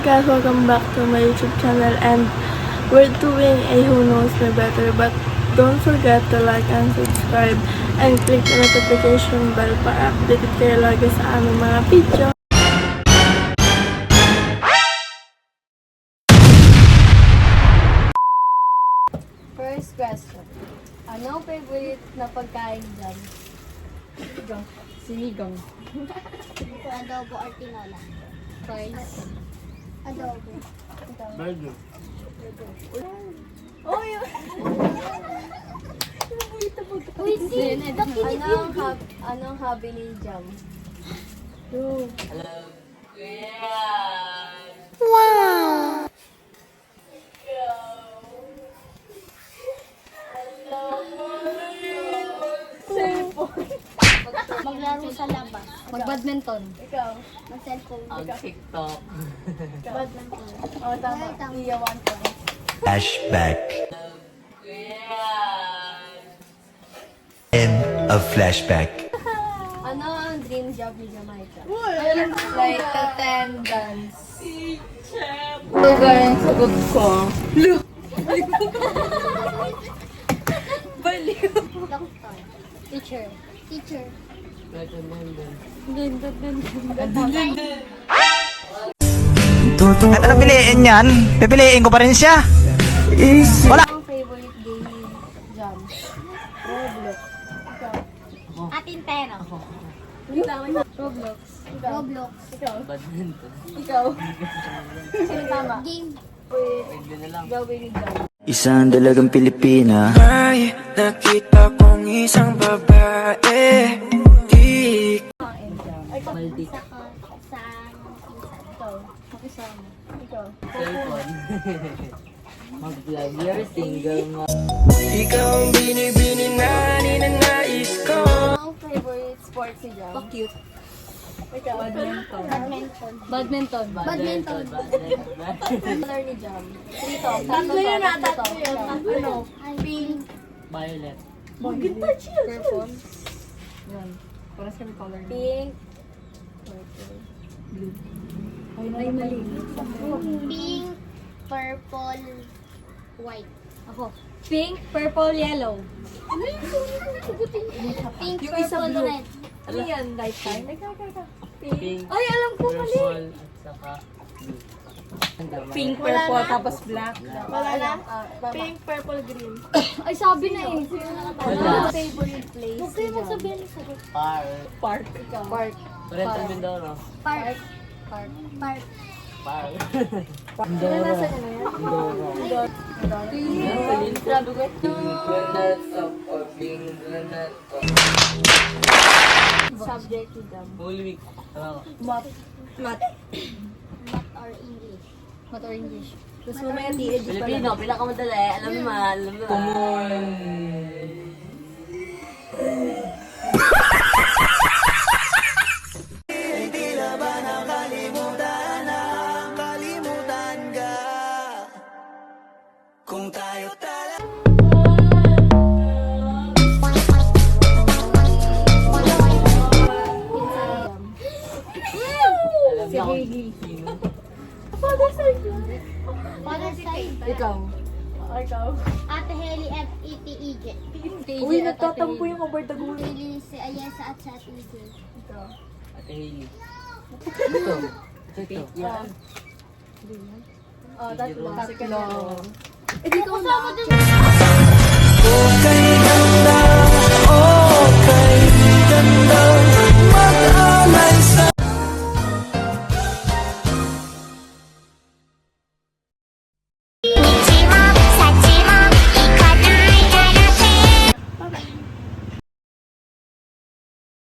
guys, welcome back to my YouTube channel, and we're doing a Who Knows Me Better, but don't forget to like and subscribe and click the notification bell para updated kayo lagi sa aming mga video. First question. Ano favorite na pagkain dyan? Sinigang. Sinigang. Adobo or tinola? Fries. Adobo. Burger. Oh, yun! Uy, Then, nakinig yun. anong hobby ni Jam? Maglaro sa labas. Mag-badminton. Ikaw? Mag-cellphone. Ang TikTok. Badminton. Oh, tama. Ay, tama. Iya, 1 point. Flashback. End of flashback. Ano ang dream job ni Jamaica? Like attendance. So guys, sagot ko. Doctor. Teacher. Teacher. Ano piliin yan? Pipiliin ko pa rin siya. Wala. Ang favorite game ni Jam? Roblox. Atin ten. Roblox. Roblox. Badminton. Ikaw? Sino tama? Game. Pwede na lang. Gawin ni John. Isang dalagang Pilipina. Ay, nakita kong isang babae. Maldi. Sa pinsan. Ikaw? Makisama. Ikaw? Cellphone. Mag-vlog. You're single mo. Ikaw ang binibini na ninanais ko. Ang favorite sports ni Jam? Cute. Ikaw? Badminton. Badminton. Badminton. Badminton. Color ni Jam? Dito. Tatlo yun na, tatlo yun. Ano? Pink. Violet. Mag-guitar chill. Purple. Yan. Parang kami color. Pink. Purple. Blue. Ay, mali. Pink. Purple. White. Ako. Pink, purple, yellow. Pink, Yung isa purple, blue. red. Ano yan? Lifetime? Pink. Ay, alam ko mali. Purple. At saka blue. Pink, Wala purple, na? tapos black. Wala na? Pink, purple, green. Ay, sabi na eh. Wala. Ano favorite place? Huwag kayo magsabihin sa Park. Park. Park. Oriental Mindoro. Park. Park. Park. Park. Ano nasa ano yan? Mindoro. Grabe ko. Subject ni Jam. Whole week. Ano? Math. Math or English. Math or English. Tapos mamaya TED pala. Filipino, pinakamadali. Alam mo, alam mo. Kung tayo talaga. Alam niya kung sino. Father side. Ikaw. Ikaw? Ate Heli at ETEJ. Uy, nagtatampo yung over the goal. Heli si Ayesa at sa EJ. Ikaw? Ate Hailey. Ito. Ito. Yan. Oh, tatlo. Tatlo. Eh, di ko na. Okay ganda, okay ganda.